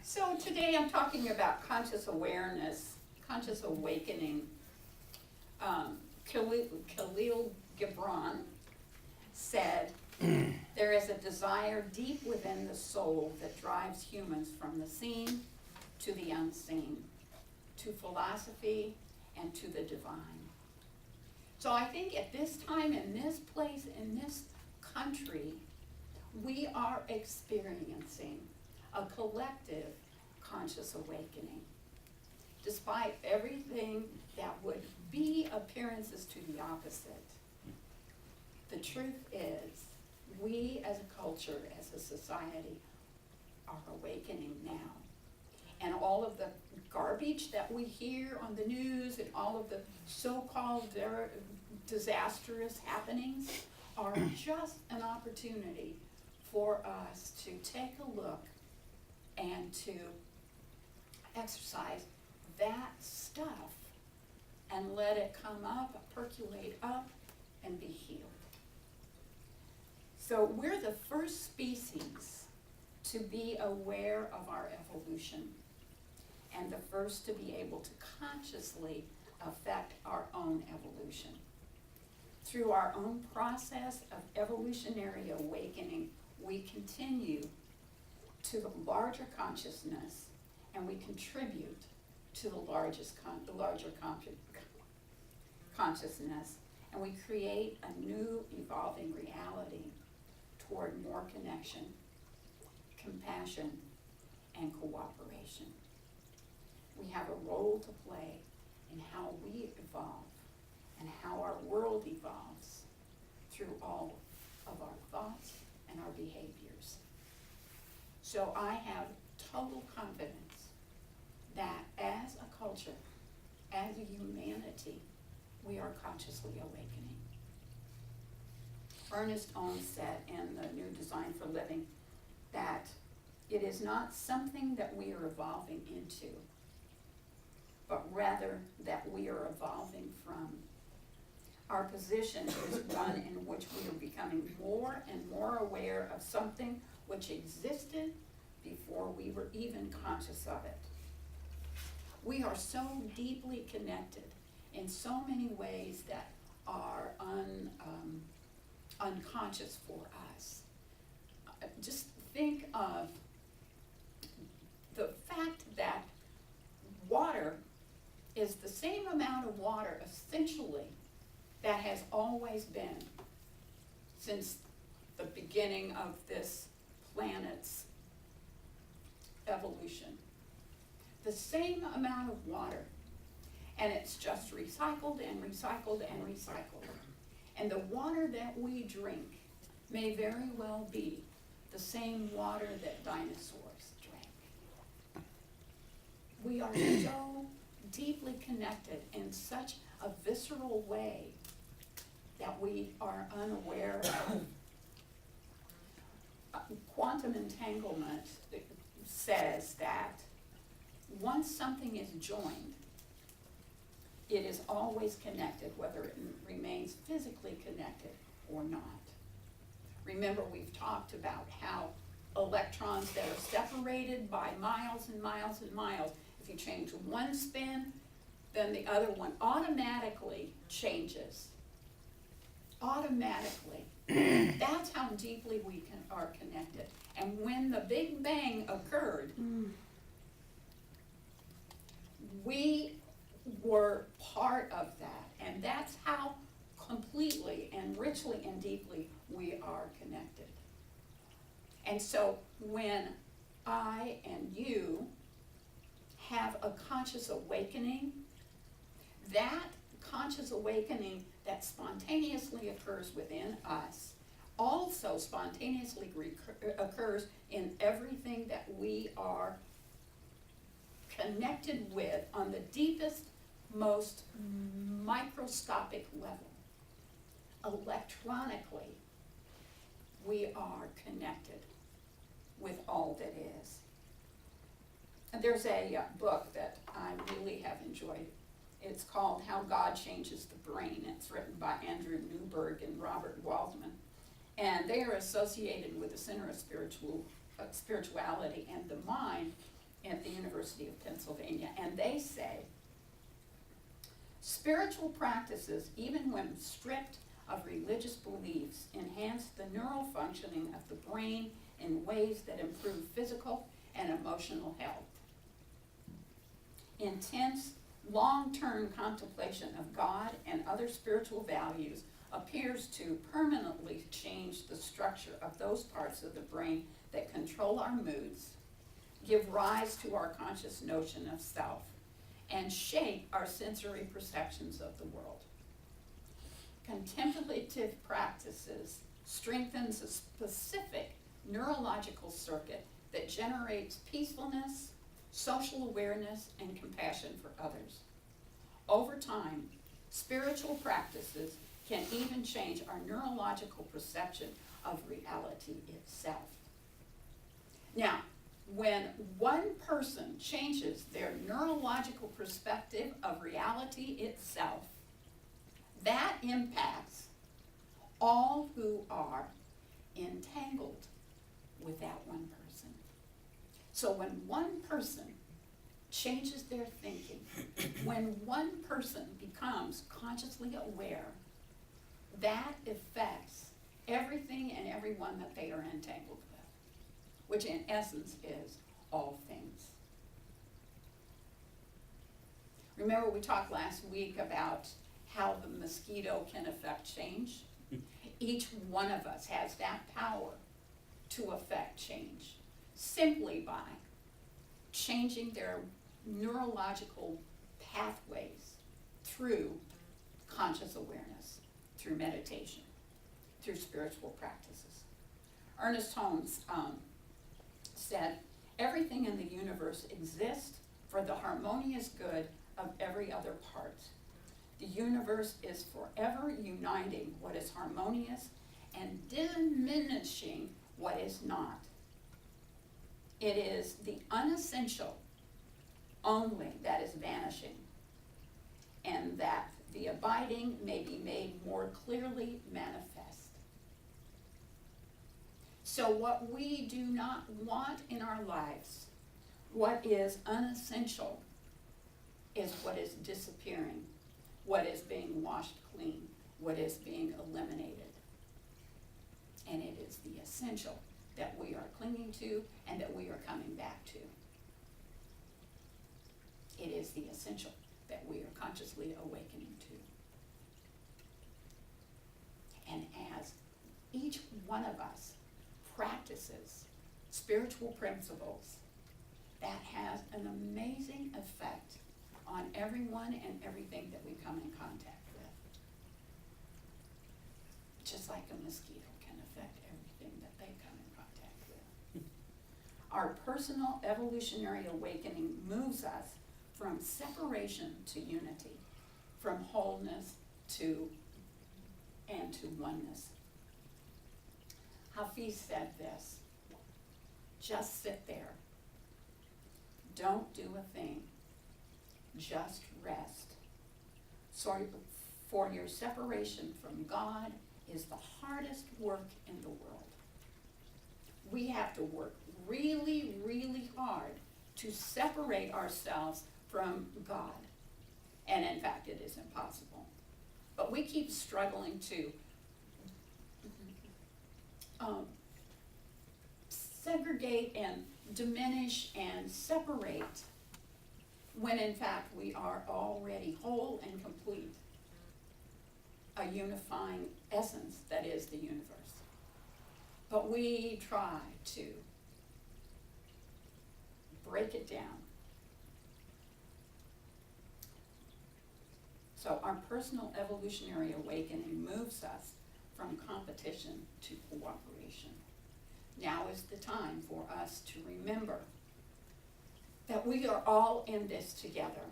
So today I'm talking about conscious awareness, conscious awakening. Khalil Gibran said, there is a desire deep within the soul that drives humans from the seen to the unseen, to philosophy and to the divine. So I think at this time, in this place, in this country, we are experiencing a collective conscious awakening. Despite everything that would be appearances to the opposite, the truth is, we as a culture, as a society, are awakening now. And all of the garbage that we hear on the news and all of the so-called disastrous happenings are just an opportunity for us to take a look and to exercise that stuff and let it come up, percolate up, and be healed. So we're the first species to be aware of our evolution and the first to be able to consciously affect our own evolution. Through our own process of evolutionary awakening, we continue to the larger consciousness, and we contribute to the larger consciousness, and we create a new evolving reality toward more connection, compassion, and cooperation. We have a role to play in how we evolve and how our world evolves through all of our thoughts and our behaviors. So I have total confidence that as a culture, as a humanity, we are consciously awakening. Ernest Owen said in The New Design for Living that it is not something that we are evolving into, but rather that we are evolving from. Our position is one in which we are becoming more and more aware of something which existed before we were even conscious of it. We are so deeply connected in so many ways that are unconscious for us. Just think of the fact that water is the same amount of water, essentially, that has always been since the beginning of this planet's evolution. The same amount of water, and it's just recycled and recycled and recycled. And the water that we drink may very well be the same water that dinosaurs drank. We are so deeply connected in such a visceral way that we are unaware of. Quantum entanglement says that once something is joined, it is always connected, whether it remains physically connected or not. Remember, we've talked about how electrons that are separated by miles and miles and miles, if you change one spin, then the other one automatically changes. Automatically. That's how deeply we are connected. And when the Big Bang occurred, we were part of that. And that's how completely and richly and deeply we are connected. And so when I and you have a conscious awakening, that conscious awakening that spontaneously occurs within us also spontaneously occurs in everything that we are connected with on the deepest, most microscopic level. Electronically, we are connected with all that is. And there's a book that I really have enjoyed. It's called How God Changes the Brain. It's written by Andrew Newberg and Robert Waldman. And they are associated with the Center of Spirituality and the Mind at the University of Pennsylvania, and they say, spiritual practices, even when stripped of religious beliefs, enhance the neural functioning of the brain in ways that improve physical and emotional health. Intense, long-term contemplation of God and other spiritual values appears to permanently change the structure of those parts of the brain that control our moods, give rise to our conscious notion of self, and shape our sensory perceptions of the world. Contemplative practices strengthens a specific neurological circuit that generates peacefulness, social awareness, and compassion for others. Over time, spiritual practices can even change our neurological perception of reality itself. Now, when one person changes their neurological perspective of reality itself, that impacts all who are entangled with that one person. So when one person changes their thinking, when one person becomes consciously aware, that affects everything and everyone that they are entangled with, which in essence is all things. Remember we talked last week about how the mosquito can affect change? Each one of us has that power to affect change simply by changing their neurological pathways through conscious awareness, through meditation, through spiritual practices. Ernest Holmes said, everything in the universe exists for the harmonious good of every other part. The universe is forever uniting what is harmonious and diminishing what is not. It is the unessential only that is vanishing, and that the abiding may be made more clearly manifest. So what we do not want in our lives, what is unessential, is what is disappearing, what is being washed clean, what is being eliminated. And it is the essential that we are clinging to and that we are coming back to. It is the essential that we are consciously awakening to. And as each one of us practices spiritual principles, that has an amazing effect on everyone and everything that we come in contact with. Just like a mosquito can affect everything that they come in contact with. Our personal evolutionary awakening moves us from separation to unity, from wholeness to oneness. Hafiz said this, just sit there. Don't do a thing. Just rest. So for your separation from God is the hardest work in the world. We have to work really, really hard to separate ourselves from God. And in fact, it is impossible. But we keep struggling to segregate and diminish and separate when in fact we are already whole and complete, a unifying essence that is the universe. But we try to break it down. So our personal evolutionary awakening moves us from competition to cooperation. Now is the time for us to remember that we are all in this together.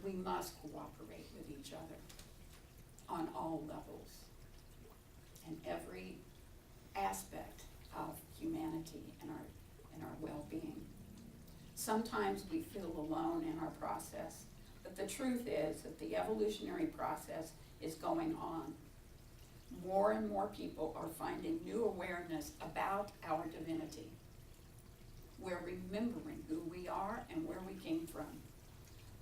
We must cooperate with each other on all levels and every aspect of humanity and our well-being. Sometimes we feel alone in our process, but the truth is that the evolutionary process is going on. More and more people are finding new awareness about our divinity. We're remembering who we are and where we came from.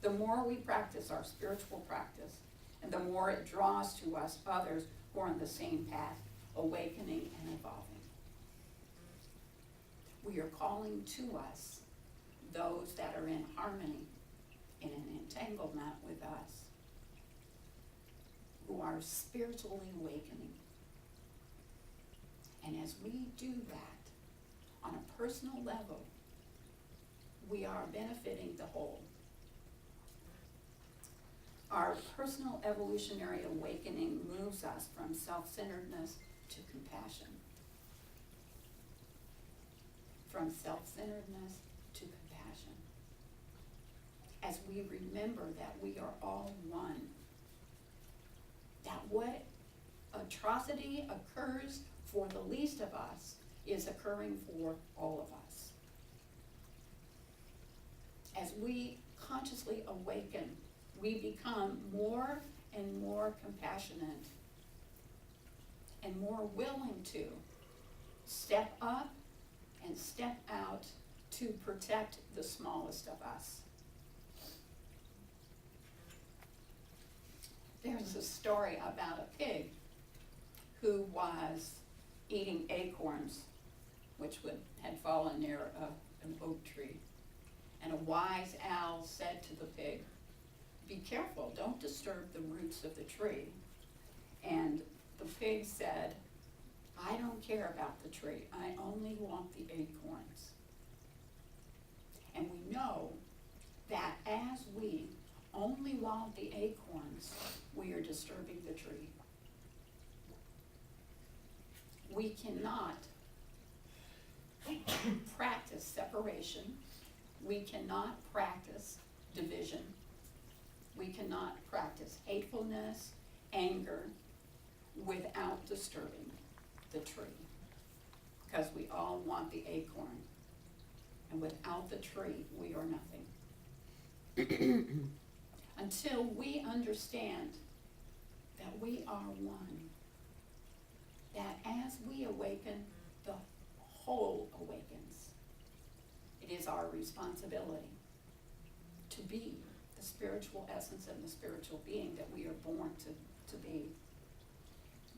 The more we practice our spiritual practice, and the more it draws to us others who are on the same path, awakening and evolving. We are calling to us those that are in harmony, in an entanglement with us, who are spiritually awakening. And as we do that, on a personal level, we are benefiting the whole. Our personal evolutionary awakening moves us from self-centeredness to compassion. From self-centeredness to compassion. As we remember that we are all one. That what atrocity occurs for the least of us is occurring for all of us. As we consciously awaken, we become more and more compassionate and more willing to step up and step out to protect the smallest of us. There's a story about a pig who was eating acorns, which had fallen near an oak tree. And a wise owl said to the pig, "Be careful, don't disturb the roots of the tree." And the pig said, "I don't care about the tree, I only want the acorns." And we know that as we only want the acorns, we are disturbing the tree. We cannot practice separation. We cannot practice division. We cannot practice hatefulness, anger, without disturbing the tree. Because we all want the acorn. And without the tree, we are nothing. Until we understand that we are one, that as we awaken, the whole awakens. It is our responsibility to be the spiritual essence and the spiritual being that we are born to be.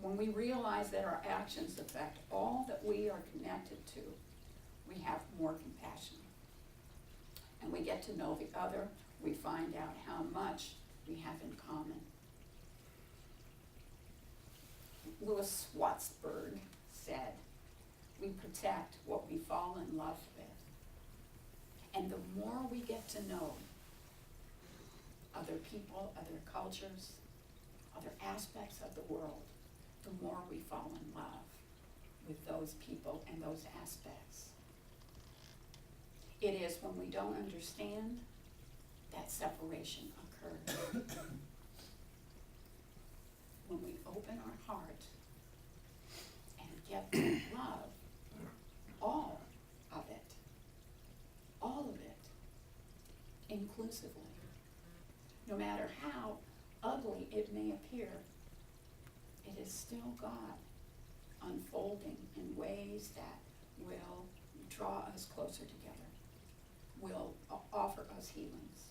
When we realize that our actions affect all that we are connected to, we have more compassion. And we get to know the other, we find out how much we have in common. Louis Schwartzberg said, "We protect what we fall in love with." And the more we get to know other people, other cultures, other aspects of the world, the more we fall in love with those people and those aspects. It is when we don't understand that separation occurs. When we open our heart and get to love all of it, inclusively, no matter how ugly it may appear, it is still God unfolding in ways that will draw us closer together, will offer us healings.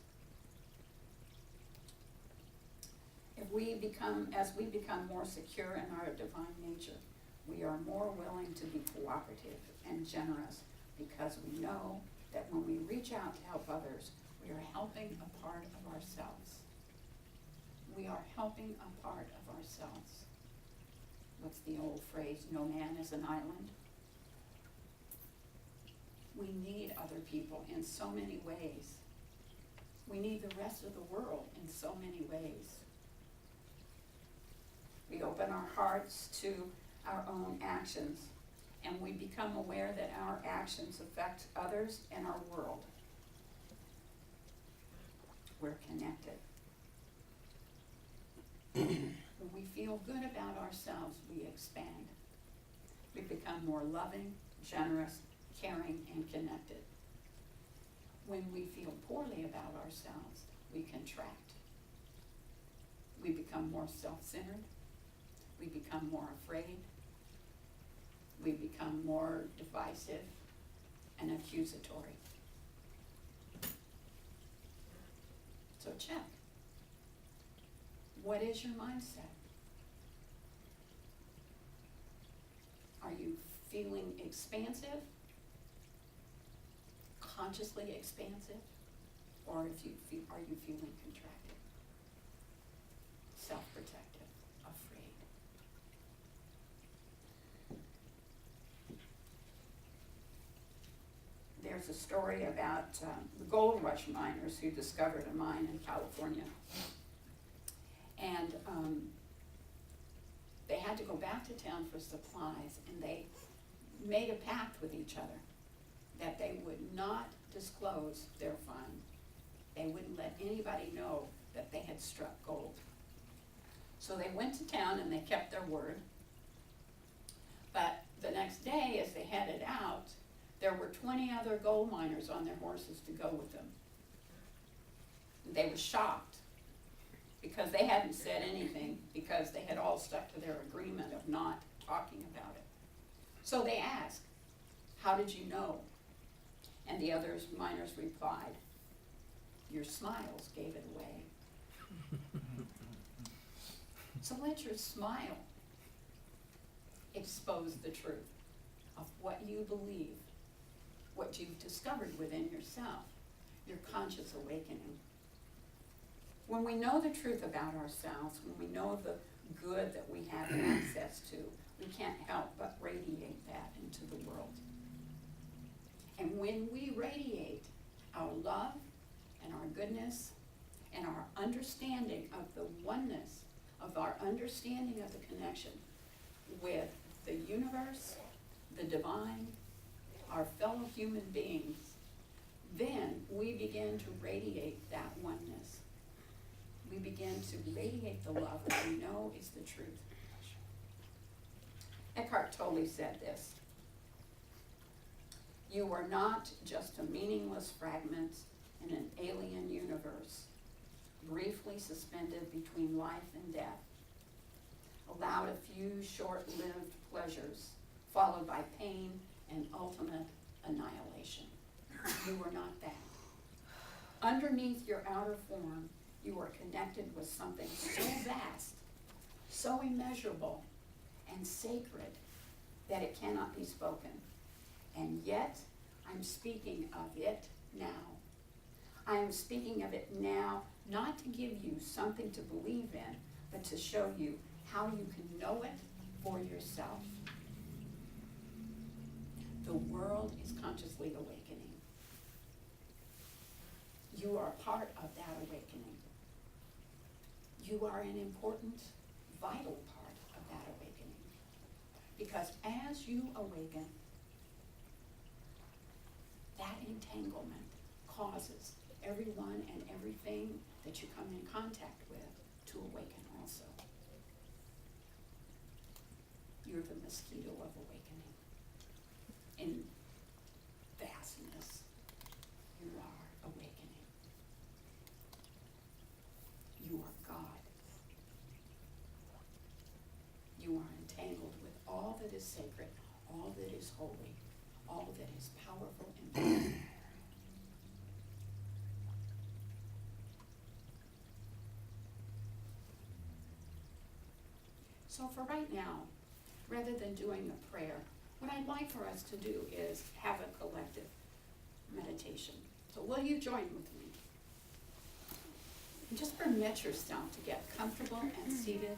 As we become more secure in our divine nature, we are more willing to be cooperative and generous, because we know that when we reach out to help others, we are helping a part of ourselves. We are helping a part of ourselves. What's the old phrase, no man is an island? We need other people in so many ways. We need the rest of the world in so many ways. We open our hearts to our own actions, and we become aware that our actions affect others and our world. We're connected. When we feel good about ourselves, we expand. We become more loving, generous, caring, and connected. When we feel poorly about ourselves, we contract. We become more self-centered. We become more afraid. We become more divisive and accusatory. check. What is your mindset? Are you feeling expansive? Consciously expansive? Or are you feeling contracted? Self-protective, afraid? There's a story about the gold rush miners who discovered a mine in California. And they had to go back to town for supplies, and they made a pact with each other that they would not disclose their find. They wouldn't let anybody know that they had struck gold. So they went to town and they kept their word. But the next day, as they headed out, there were 20 other gold miners on their horses to go with them. They were shocked because they hadn't said anything, because they had all stuck to their agreement of not talking about it. So they asked, "How did you know?" And the other miners replied, "Your smiles gave it away." So let your smile expose the truth of what you believe, what you've discovered within yourself, your conscious awakening. When we know the truth about ourselves, when we know the good that we have access to, we can't help but radiate that into the world. And when we radiate our love and our goodness and our understanding of the oneness, of our understanding of the connection with the universe, the divine, our fellow human beings, then we begin to radiate that oneness. We begin to radiate the love that we know is the truth. Eckhart Tolle said this: "You are not just a meaningless fragment in an alien universe, briefly suspended between life and death, allowed a few short-lived pleasures, followed by pain and ultimate annihilation. You are not that. Underneath your outer form, you are connected with something so vast, so immeasurable, and sacred that it cannot be spoken. And yet, I'm speaking of it now. I am speaking of it now, not to give you something to believe in, but to show you how you can know it for yourself." The world is consciously awakening. You are part of that awakening. You are an important, vital part of that awakening. Because as you awaken, that entanglement causes everyone and everything that you come in contact with to awaken also. You're the mosquito of awakening. In vastness, you are awakening. You are God. You are entangled with all that is sacred, all that is holy, all that is powerful and beautiful. So for right now, rather than doing a prayer, what I'd like for us to do is have a collective meditation. So will you join with me? And just permit yourself to get comfortable and seated,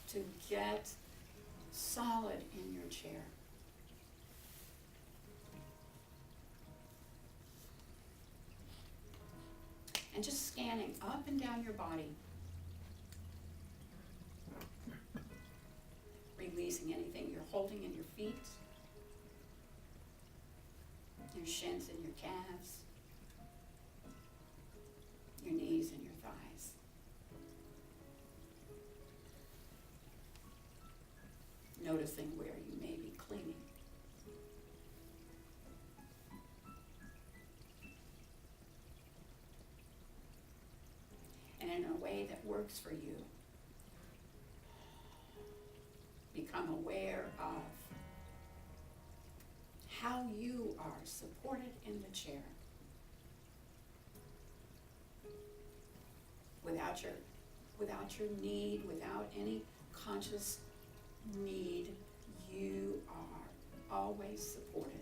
to get solid in your chair. And just scanning up and down your body, releasing anything you're holding in your feet, your shins and your calves, your knees and your thighs. Noticing where you may be clinging. And in a way that works for you, become aware of how you are supported in the chair. without your need, without any conscious need, you are always supported.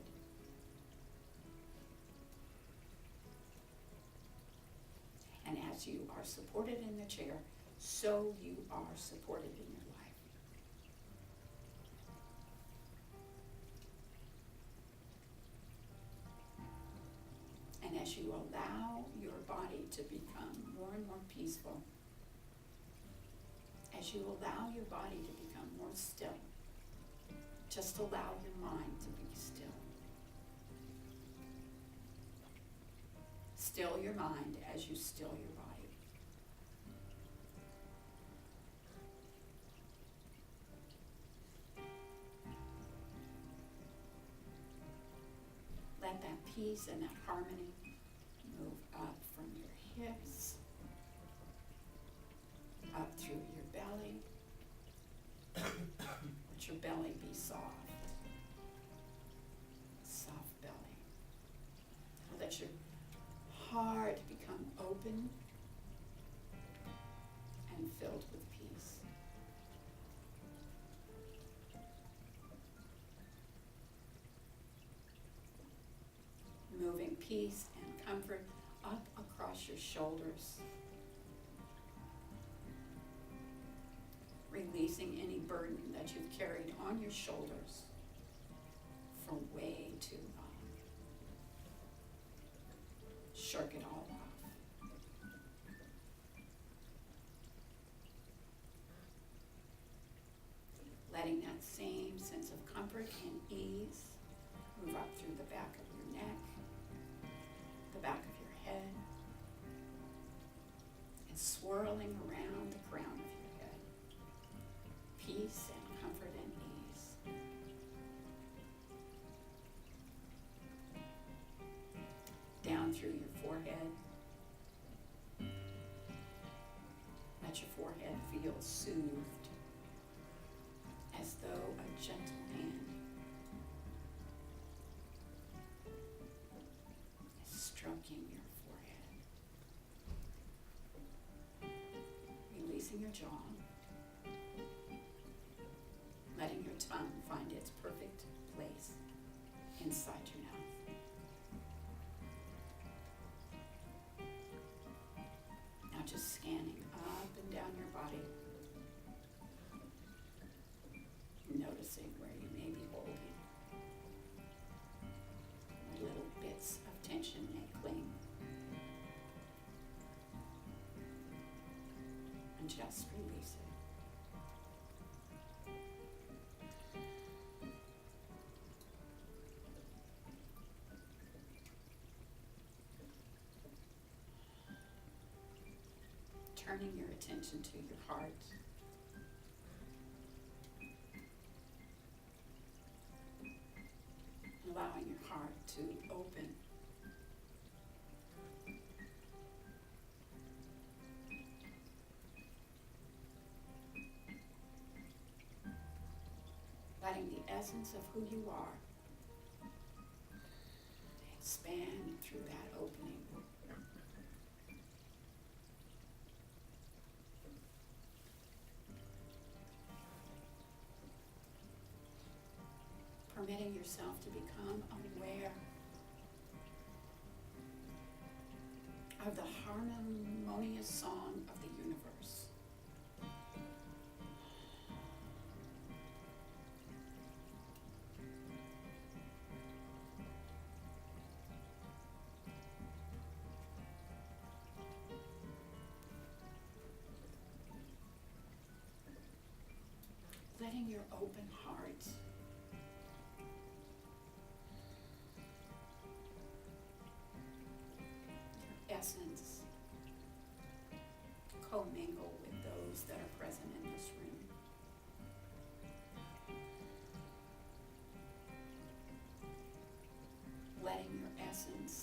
And as you are supported in the chair, so you are supported in your life. And as you allow your body to become more and more peaceful, as you allow your body to become more still, just allow your mind to be still. Still your mind as you still your body. Let that peace and that harmony move up from your hips, up through your belly. Let your belly be soft. Soft belly. Let your heart become open and filled with peace. Moving peace and comfort up across your shoulders. Releasing any burden that you've carried on your shoulders for way too long. Shirk it all off. Letting that same sense of comfort and ease move up through the back of your neck, the back of your head, and swirling around the crown of your head. Peace and comfort and ease. Down through your forehead. Let your forehead feel soothed, as though a gentle hand is stroking your forehead. Releasing your jaw. Letting your tongue find its perfect place inside your mouth. Now just scanning up and down your body, noticing where you may be holding, where little bits of tension may cling, and just release it. Turning your attention to your heart. Allowing your heart to open. Letting the essence of who you are expand through that opening. Permitting yourself to become aware of the harmonious song of the universe. Letting your open heart essence commingle with those that are present in this room. Letting your essence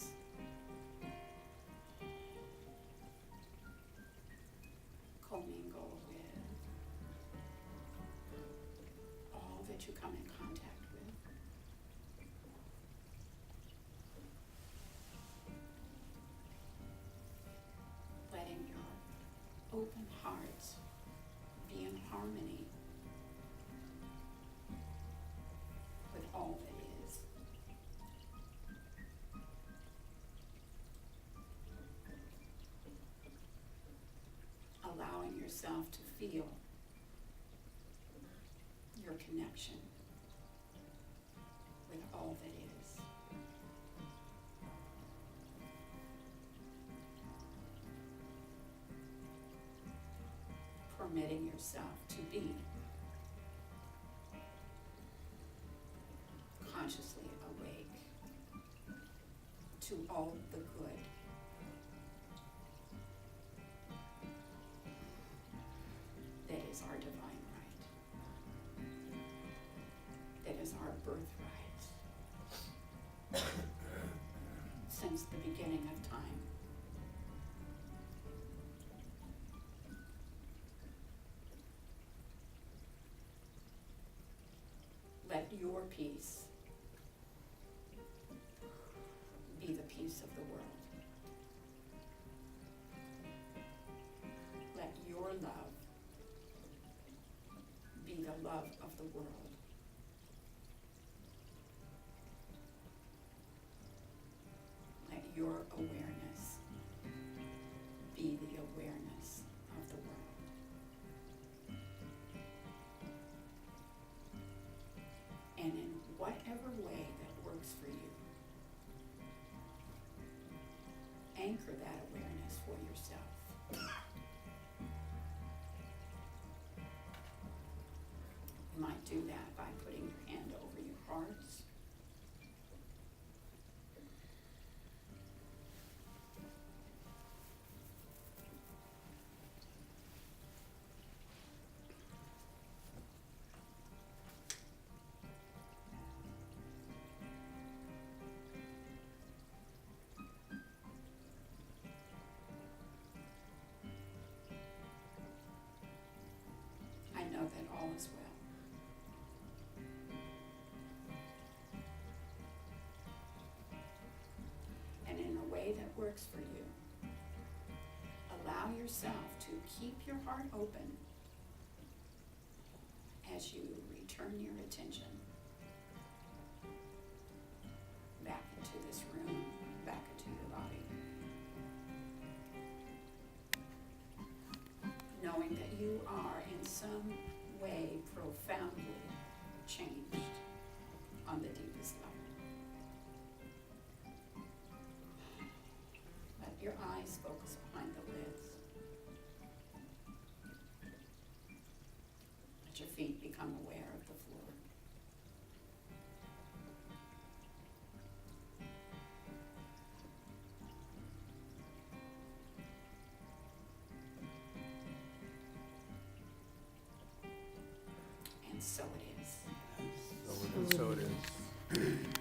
commingle with all that you come in contact with. yourself to feel your connection with all that is. Permitting yourself to be consciously awake to all the good that is our divine right, that is our birthright since the beginning of time. Let your peace be the peace of the world. Let your love be the love of the world. Let your awareness be the awareness of the world. And in whatever way that works for you, anchor that awareness for yourself. You might do that by putting your hand over your heart. I know that all is well. And in a way that works for you, allow yourself to keep your heart open as you return your attention back into this room, back into your body. Knowing that you are in some way profoundly changed on the deepest level. Let your eyes focus behind the lids. Let your feet become aware of the floor. And so it is. So it is.